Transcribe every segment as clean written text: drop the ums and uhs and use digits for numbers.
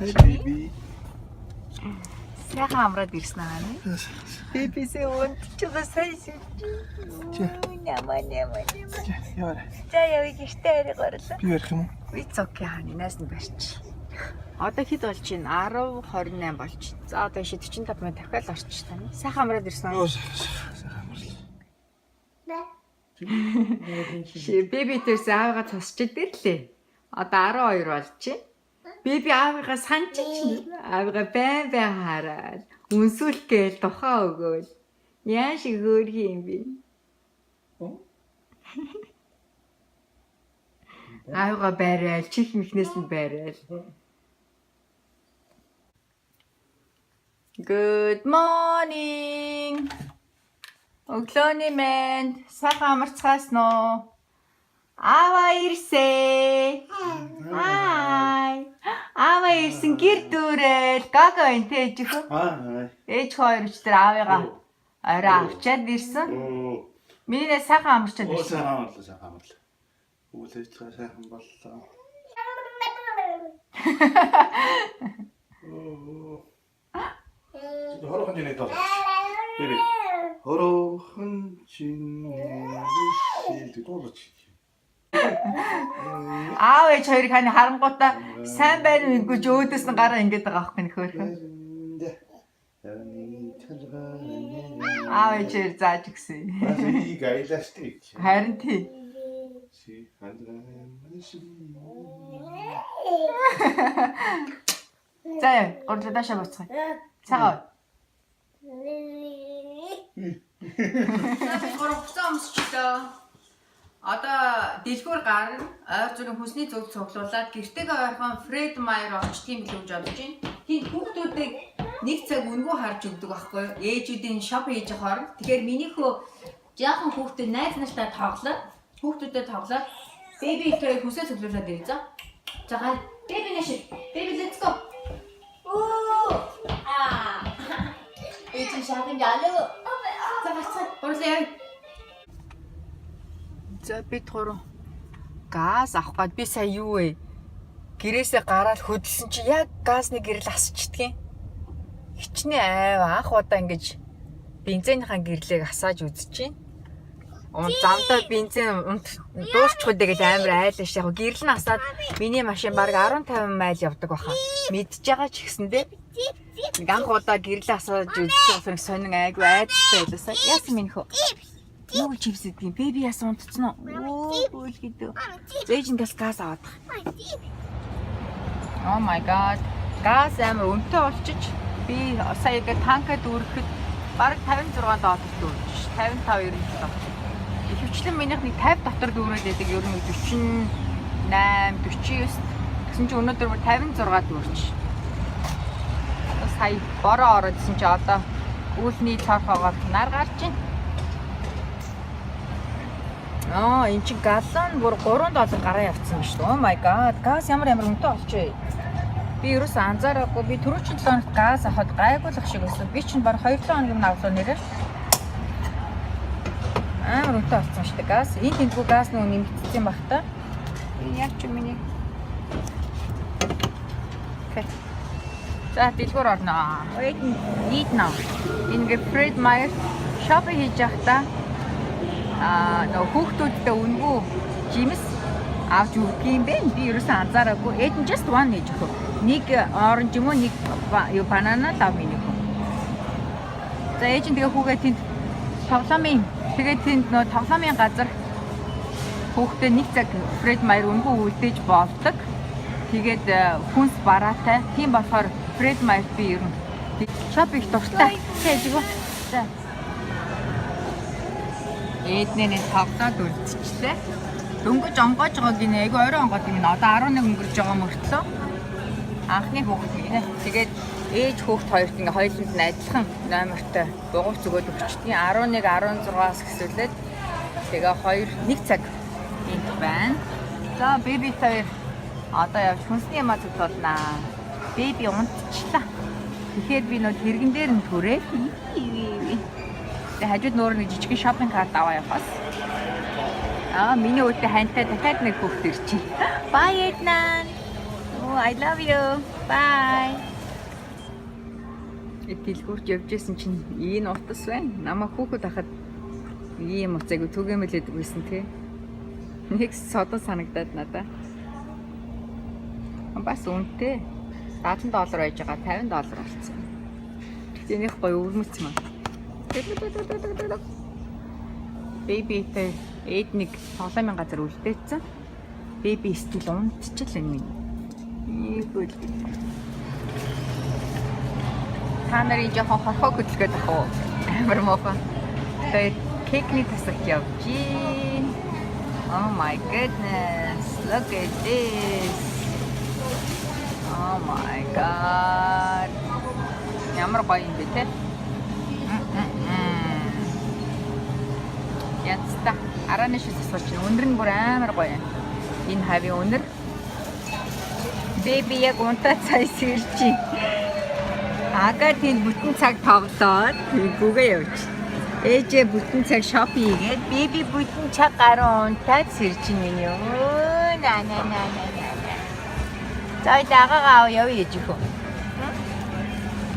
Baby. Сайхан амраад ирсэн аа. Бибисээ унтчихсан сайн. Нямаа. Яваа. За явъя гэртээ хариг орлоо. Би ярих юм уу? It's okay хааны найс нь барьчих. Одоо хэд болж байна? 10:28 болж байна. За одоо 45 минут дахиад орчих тань. Сайхан амраад ирсэн аа. Сайхан амарлаа. Беби тэрс аавгаа тусч идэрлээ. Одоо 12 болж байна. Беби аавыгаа санчиж аавыгаа байн хараад үнсүүлгээл тухаа өгөөл. Яа шиг хөөрх юм бэ? Аавыгаа байраал, чих михнээс нь байраал. Good morning. Өглөөний мэнд сайхан амарцгаасан уу? Аава ирсээ. Хай. Аава ирсэн гэр дүүрэл гага энэ тэж хөө. Ээж хоёр ч тэр аавыгаа орой авчаад ирсэн. Миний сайхан амарчаад ирсэн. Сайхан амарлаа. Үйл ажиллагаа сайхан боллоо. Хорохон жинээ доо. Беби. Хорохон жинээ дуулаач. Аав ээж хоёрыг хань харангуудаа сайн байна уу гэж өөдөөс нь гараа ингэж байгаа аахгүй нөхөөрхөн. Аав ээж хоёр зааж өгсөн. Харин тий. За гурлаа даашаа буцгаа. Цагаа. Гурлаа өмсчлөө. Одоо дэлгүүр гарна. Ойр зүрийн хүнсний зөв цуглуулад гэртэйгээ ойрхон Фред Майер очт юм гэж бодож байна. Тийм хүүхдүүдийг нэг цаг өнгөө харж өгдөг байхгүй юу? Ээжүүдийн шоп хийж хооронд. Тэгэхээр минийхөө жаахан хүүхдэд найз нартай тоглоод хүүхдүүдэд тоглоод беби ихтэй хүсээ цуглуулад ирээ за. За гай. Беби нэшээ. Беби let's go. Оо! Ээж шахын ялуу. За гацгаа. Гурлаа. За бид гурав газ авах гээд би сая юу вэ? Гэрээсээ гараад хөдөлсөн чи яг газны гэрэл асчдгийн. Хичнээн айв анх удаа ингэж бензинийнхаа гэрлийг асааж үзчихин. Замдаа бензин дуусчихгүй гэж амар айлш яг гэрэл нь асаад миний машин баг 15 майл явдаг баха. Мэдж байгаа ч гэсэндээ анх удаа гэрэл асааж үзчихсэн сонин айгу айдастай байлаа. Яасан минь хөө? Юу чипс гэдгийг беби яасан унтцсан уу? Үйл гэдэг. Зээжин газ аваад. Oh my god. Газ амар өнтөө болчих. Би сая яг танкад өргөхөд бараг 56 доллар дүүрч. 55 97. Ихэвчлэн минийх нэг 50 дотор дүүрээд байдаг. Ер нь 48, 49. Гэсэн чи өнөөдөр 56 дүүрч. Сая бороо ороодсэн чи одоо үүлний цорхоогоор нар гарч байна. Эн чи галлон бүр 3 доллар гараа явцсан ба шүү. Oh my god. Газ ямар өнтөө болчихвээ. Би ерөөс анзаараагүй. Би түрүү чин 7 хоногт газ авахд гайгуулах шиг байсан. Би чинь баг 2-7 хоногийн авлаа нэрээ. Амар өнтөө болцсон шүү дээ газ. Энд тентгүү газ нөө нэмэгдсэн баг та. Яг ч миний. За дэлгүүр орноо. Eat now. Энэ Fred Meyer шопинг хийж явахдаа нөгөө хүүхдүүдтэй өнгөө жимс авч өгдөг юм бэ? Би ерөөсөн анзаараагүй. Эд нь just one нээж өгөө. Нэг оранж юм уу, нэг банана дав минь өгөө. За ээж нь тэгээ хүүгээ тэнд тоглоомын тэгээд тэнд нөгөө тоглоомын газар хүүхдээ нэг цаг Fred Meyer өнгөө үлдээж болдог. Тэгээд хүнс бараатай. Тийм болохоор Fred Meyer би ер нь шоп их дуртай. Тэгэж өгөө. За эднээ тавтаад үлдчихлээ. Дөнгөж онгоож байгааг гинэ айгу орой онгоод юм. Одоо 11 өнгөрж байгаа мөртлөө. Анхны хүүхэд гинэ. Тэгээд ээж хүүхэд хоёрт ингээ хоёуланд нь адилхан номертой дугуйц өгөөд өгчтгийн 11 16-аас гэсүүлээд тэгээ хоёр нэг цаг энд байна. За беби хоёр одоо явж хүнсний юмаа цуглуулнаа. Беби унтчихлаа. Тэгэхээр би нөө тэрэгэн дээр нь төрөө. Хажууд нөр нэг жижиг шопинг карт аваа явахаас. Миний өөдөө хантай дахиад нэг хүүхэд ирчихэ. Bye Ednan. Oh, I love you. Bye. Дэлгүүрч явжсэн чинь энэ утас байна. Намаа хүүхэд ахад ийм уцайг түгээмэл гэдэг байсан тий. Нэг содон санагдаад надаа. Бас үнэтэй. $70 байж байгаа $50 болсон. Тэнийг гоё өрмөц маа. Бэбитэй эдник тоглоомын газар үлдээсэн. Бэби стил унтчихлаа минь. Ийгүүл. Та нарын жоохон хорхоо хөдөлгөөд ах уу? Амар мохоо. Тэгээд кекний тасагт явжээ. Oh my goodness. Look at this. Oh my god. Ямар гоё юм бэ те? Янзта арааны шиг засварч өнөр нь бүр амар гоё. Энэ хавийн өнөр. Бэби яг унтаа цай сэрчи. Ага тийм бүтэн цаг тоглоод гүгээ явж. Ээжээ бүтэн цаг шопинг хийгээд бэби бүтэн цаг гаруй унтаад сэрчи миний өө на. За дагаа явъя ээжихөө.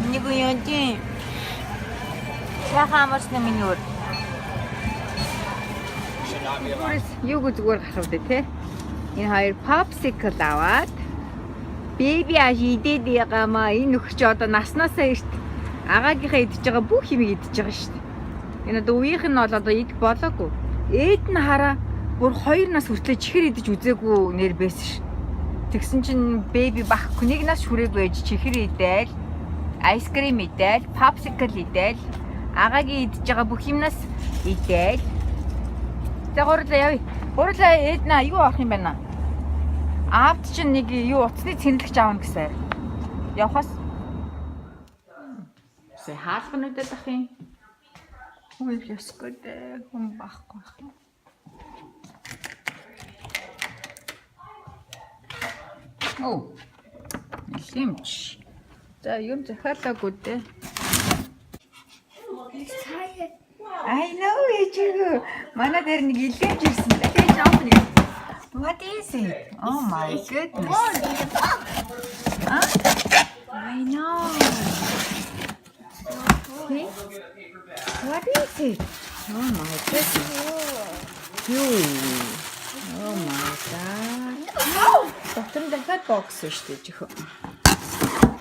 Нэг юм тийм. Яхамаас нэмийн өөр. Юу зүгээр гарах вэ те? Энэ хоёр popsicle аваад бэби аж идээд ягаамаа энэ нөхч одоо наснаасаа эрт агаагийнхаа идэж байгаа бүх юмыг идэж байгаа шүү дээ. Энэ одоо үеийнх нь бол одоо идэх болоогүй. Ээд нь хараа бүр 2 нас хүртэл чихэр идэж үзээгүй нэр байсан ш. Тэгсэн чинь бэби бах хүнийг нас хүрээгүй ээж чихэр идээл, айскрим идээл, popsicle идээл, агаагийн идэж байгаа бүх юмнаас идээл. За гурлаа явъя. Гурлаа ээд наа юу авах юм байна? Аавд чинь нэг юу утасны цэнэлэгч аавна гэсэн. Явахаас. Сэ хаалгануудад ах юм. Ой ясгүй дээ. Хүн бахгүй ах юм. Оо. Лимч. За юм захиалаагүй дээ. I know ээжээ. Манай дээр нэг илэмж ирсэн. Тэгэж авах нэг. What is it? Oh my goodness. Huh? I know. See? What is it? Oh my goodness. Oh my god. Доктор дахиад бокс шүү дээ чихөө.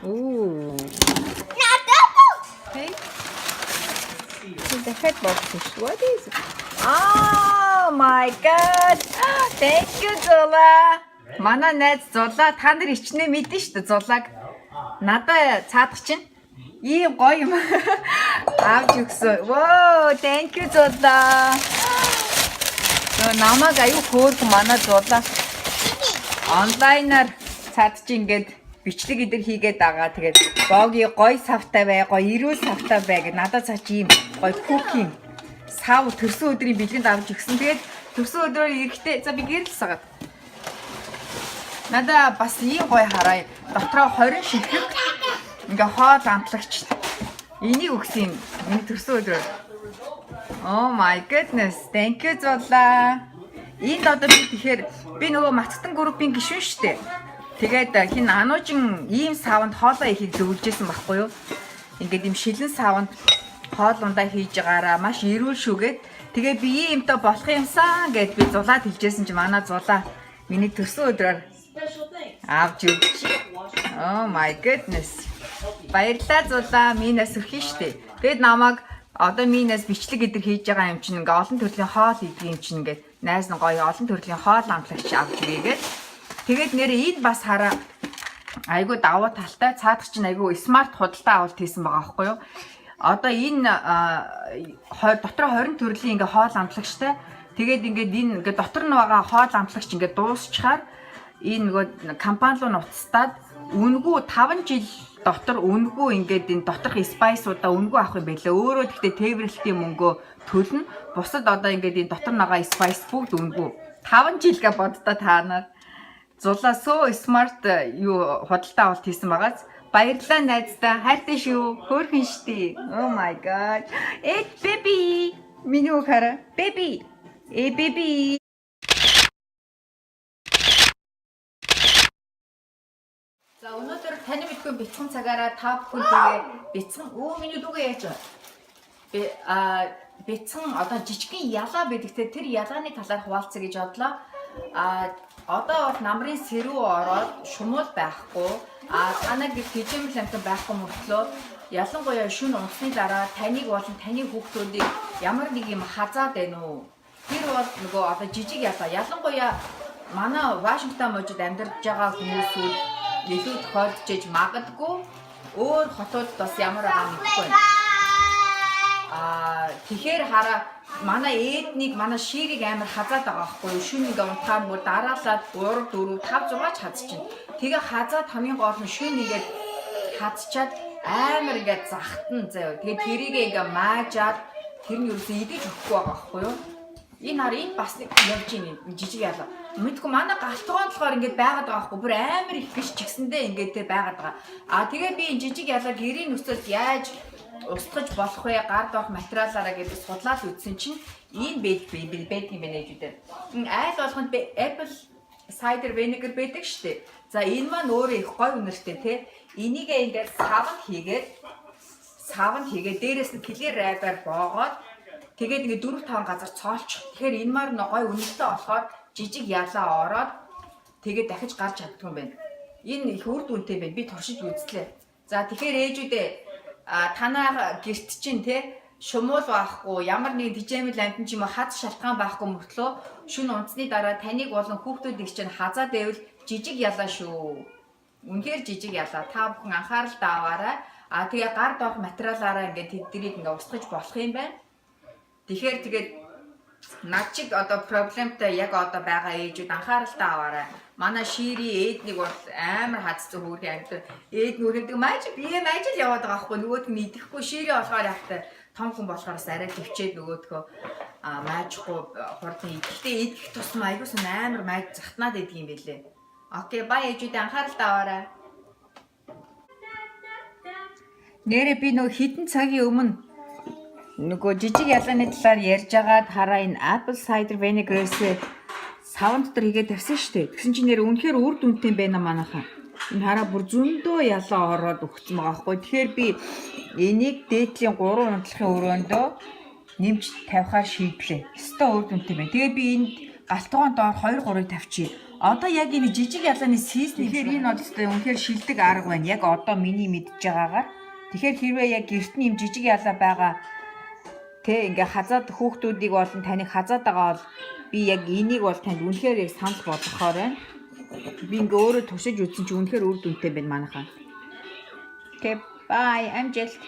Ooh. Hey. Дахиад бокс шүү. What is it? Oh my god. Thank you Зула. Манай найз Зула та нар ичнээ мэдэн шүү дээ Зулаг. Надаа цаадах чинь ийм гоё юм авч өгсөн. Wow, thank you Зула. Намайг аюу хөөрх манай Зула. Онлайнаар цаадч ингээд бичлэг идэр хийгээд байгаа. Тэгээд боги гоё савтай бай, гоё эрүүл савтай бай гэж надад цаач ийм гоё күүкинг сав төрсөн өдрийн бэлгэнд авч өгсөн. Тэгээд төрсөн өдрөөр ирэхдээ за би гэрэлсагаад. Надаа бас ийм гоё хараа. Дотроо 20 шилхэг ингээ хоол амтлагч. Энийг өгсөн юм. Миний төрсөн өдрөөр. Oh my goodness. Thank you Зулаа. Энд одоо би тэгэхээр би нөгөө Мацтан группийн гишүүн штэ. Тэгээд хин ануужин ийм савнд хоолоо ихийг зөвлөжсэн байхгүй юу? Ингээд ийм шилэн савнд хоол ундаа хийж байгаараа маш эрүүл шүүгээд тэгээ би иймтэй болох юмсан гэд би Зулаад хэлжсэн чи манай Зулаа миний төрсөн өдрөөр авч өгч. Oh my goodness. Баярлалаа Зулаа, минаас өрхөн штэ. Тэгэд намайг одоо минаас бичлэг идэр хийж байгаа юм чинь ингээ олон төрлийн хоол идэх юм чинь ингээ найз нь гоё олон төрлийн хоол амтлагч авч игээд тэгээд нэрээ энд бас хараа айгуу давуу талтай цаадах чинь айгуу смарт худалдаа авалт хийсэн байгаа байхгүй юу? Одоо энэ дотор 20 төрлийн ингээ хоол амтлагчтай. Тэгээд ингээд энэ ингээ дотор нь байгаа хоол амтлагч ингээ дуусчихаар энэ нөгөө компани руу нуцтаад үнгүй 5 жил дотор үнгүй ингээд энэ доторх спайсуудаа үнгүй авах юм байлаа. Өөрөө тэгтээ тээвэрлэлтийн мөнгөө төлнө. Бусад одоо ингээд энэ дотор байгаа спайс бүгд үнгүй. 5 жилгээ боддоо та нар. Зулаа so smart юу худалдаа авалт хийсэн байгаас баярлалаа найздаа. Хайртай шүү. Хөөрхөн штий. Oh my god. Baby. Миний хара. Baby. Baby. За өнөөдөр таны бүхэн бяцхан цагаараа та бүхэн тэгээ бяцхан миний дүүгээ яаж бяцхан одоо жижигхэн ялаа бидэгтэй тэр ялааны талаар хуваалцъя гэж бодлоо. Одоо бол намрын сэрүү ороод шумуул байхгүй. Танаа гэх хижимэл амтан байхгүй мөртлөө ялангуяа шөнө унсны дараа таныг болон таны хүүхдүүдийг ямар нэг юм хазаад байна уу? Тэр бол нөгөө одоо жижиг ялаа. Ялангуяа манай Вашингтон мужид амьдарч байгаа хүмүүсүүд илүү тохиолдож магадгүй өөр хотууд бас ямар байгаа мэдэхгүй байна. Тэгэхээр хараа манай ээднийг манай ширийг амар хазаад байгаа байхгүй шүн ингээ унтахаар бүр дараалаад 3 4 5 6 ч хазчихна. Тэгээ хазаад хамгийн гол нь шүн ингээд хазчаад амар ингээд захтан заяа. Тэгээ тэрийг ингээ маажаад тэр нь ерөөсөө идэж өгөхгүй байгаа байхгүй юу? Энэ хар энэ бас нэг явж ийн жижиг ялаа. Мэдгүй манай галтгоон болохоор ингээд байгаад байгаа байхгүй бүр амар их биш ч гэсэндээ ингээд тэр байгаад байгаа. Тэгээ би энэ жижиг ялаа гэрийн нөхцөлд яаж устгаж болох вэ? Гард авах материалаараа гэдэг судлаад үзсэн чинь ийм байдаг юм байна ээжүүдээ. Айл болгонд apple cider vinegar байдаг штеп. За энэ маань өөрөө их гой үнэртэй те. Энийгээ ингээд савн хийгээд дээрээс нь клэр райбаар боогоод тэгээд ингээд 4-5 газар цоолчих. Тэгэхээр энэ маар гой үнэртэй болохоор жижиг ялаа ороод тэгээд дахиж гарч чаддаг юм байна. Энэ их үр дүнтэй байна. Би туршиж үзлээ. За тэгэхээр ээжүүдээ танаа гэрт чинь те шумуул байхгүй ямар нэг дижэмэл амтэн ч юм уу хаз шалтгаан байхгүй мөртлөө шүн унтсны дараа таныг болон хүүхдүүдийг чинь хазаад байвал жижиг ялаа шүү. Үнэхээр жижиг ялаа. Та бүхэн анхаарал тааваарай. Тэгээ гард авах материалаараа ингээд тэднийг ингээд устгаж болох юм байна. Тэгэхээр над чиг одоо проблемтай яг одоо байгаа ээжүүд анхаарал тааваарай. Манай шири ээднийг бол амар хацсан хөөрхөн амьд ээд нүрэдэг маяг бие маяг л яваад байгаа байхгүй нөгөөд нь идэхгүй шири болохоор яхтай том хүн болохоор арай төвчээд нөгөөдгөө маажихгүй хурдан идэхдээ идэх тусмаа айгуус амар маяг захтнаад идэг юм бэлээ. Окей бай ээжүүд анхаарал тааваарай. Нэрээ би нөгөө хитэн цагийн өмнө нөгөө жижиг ялааны талаар ярьж байгаад хараа энэ apple cider vinegar-ээс савн дотор хийгээд тавьсан шүү дээ. Тэгсэн чинь нэр үнэхээр үр дүнтэй байна манайхаа. Энэ хараа бүр зөндөө ялаа ороод өгсөн байгаа байхгүй. Тэгэхээр би энийг дээдлийн 3 унтлахын өрөөндөө нэмж тавихаар шийдлээ. Өстой үр дүнтэй байна. Тэгээ би энд галтгоон доор 2-3-ыг тавьчих. Одоо яг энэ жижиг ялааны сизний тэгэхээр энэ бол өстой үнэхээр шилдэг арга байна. Яг одоо миний мэдж байгаагаар. Тэгэхээр хэрвээ яг гэрт нь юм жижиг ялаа байгаа тэ ингээ хазаад хүүхдүүдийг болон таныг хазаад байгаа бол би яг энийг бол танд үнэхээр яг санал болгохоор байна. Би ингээ өөрөө туршиж үзсэн чинь үнэхээр үр дүнтэй байна манайхаа. Okay, bye. Амжилт.